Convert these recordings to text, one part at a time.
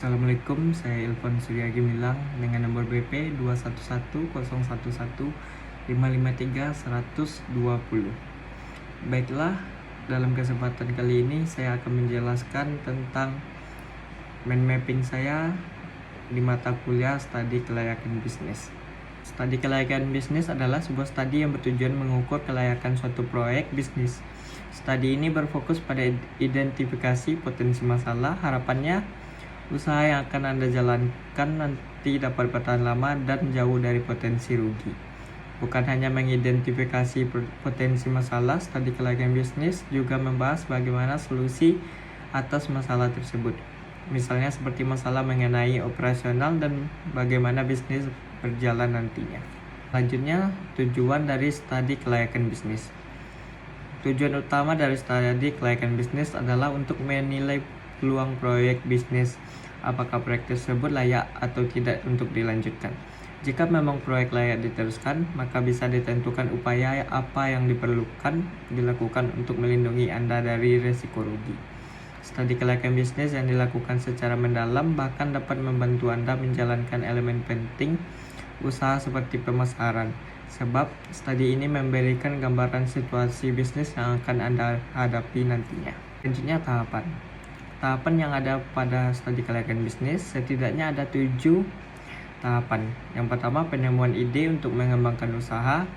Assalamualaikum, saya Ilfon Surya Gimilang dengan nomor BP 2110111553120. Baiklah, dalam kesempatan kali ini saya akan menjelaskan tentang mind mapping saya di mata kuliah Studi Kelayakan Bisnis. Studi Kelayakan Bisnis adalah sebuah studi yang bertujuan mengukur kelayakan suatu proyek bisnis. Studi ini berfokus pada identifikasi potensi masalah. Harapannya, usaha yang akan Anda jalankan nanti dapat bertahan lama dan jauh dari potensi rugi. Bukan hanya mengidentifikasi potensi masalah, studi kelayakan bisnis juga membahas bagaimana solusi atas masalah tersebut. Misalnya seperti masalah mengenai operasional dan bagaimana bisnis berjalan nantinya. Selanjutnya, tujuan dari studi kelayakan bisnis. Tujuan utama dari studi kelayakan bisnis adalah untuk menilai peluang proyek bisnis, apakah proyek tersebut layak atau tidak untuk dilanjutkan. Jika memang proyek layak diteruskan, maka bisa ditentukan upaya apa yang dilakukan untuk melindungi Anda dari risiko rugi. Studi kelayakan bisnis yang dilakukan secara mendalam bahkan dapat membantu Anda menjalankan elemen penting usaha seperti pemasaran, sebab studi ini memberikan gambaran situasi bisnis yang akan Anda hadapi nantinya. Selanjutnya, tahapan yang ada pada studi kelayakan bisnis. Setidaknya ada 7 tahapan. Yang pertama, penemuan ide untuk mengembangkan usaha,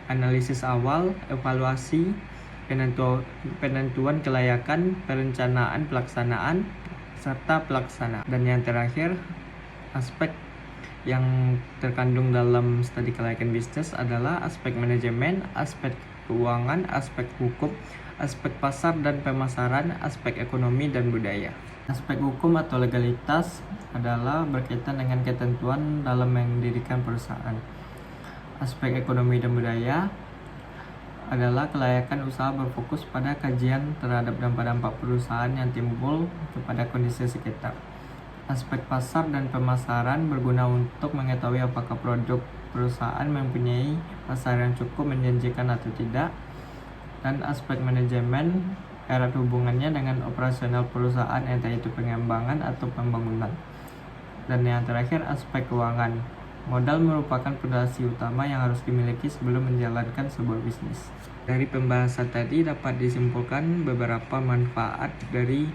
analisis awal, evaluasi, penentuan kelayakan, perencanaan pelaksanaan, serta pelaksanaan. Dan yang terakhir, aspek yang terkandung dalam studi kelayakan bisnis adalah aspek manajemen, aspek keuangan, aspek hukum, aspek pasar dan pemasaran, aspek ekonomi dan budaya. Aspek hukum atau legalitas adalah berkaitan dengan ketentuan dalam mendirikan perusahaan. Aspek ekonomi dan budaya adalah kelayakan usaha berfokus pada kajian terhadap dampak-dampak perusahaan yang timbul kepada kondisi sekitar. Aspek pasar dan pemasaran berguna untuk mengetahui apakah produk perusahaan mempunyai pasar yang cukup menjanjikan atau tidak. Dan aspek manajemen erat hubungannya dengan operasional perusahaan, entah itu pengembangan atau pembangunan. Dan yang terakhir, aspek keuangan. Modal merupakan fondasi utama yang harus dimiliki sebelum menjalankan sebuah bisnis. Dari pembahasan tadi dapat disimpulkan beberapa manfaat dari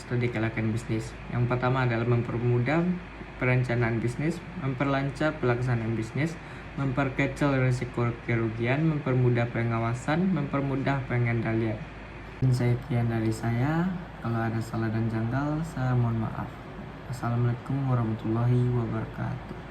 studi kelayakan bisnis. Yang pertama adalah mempermudah perencanaan bisnis, memperlancar pelaksanaan bisnis, memperkecil risiko kerugian, mempermudah pengawasan, mempermudah pengendalian. Sekian dari saya. Kalau ada salah dan janggal, saya mohon maaf. Assalamualaikum warahmatullahi wabarakatuh.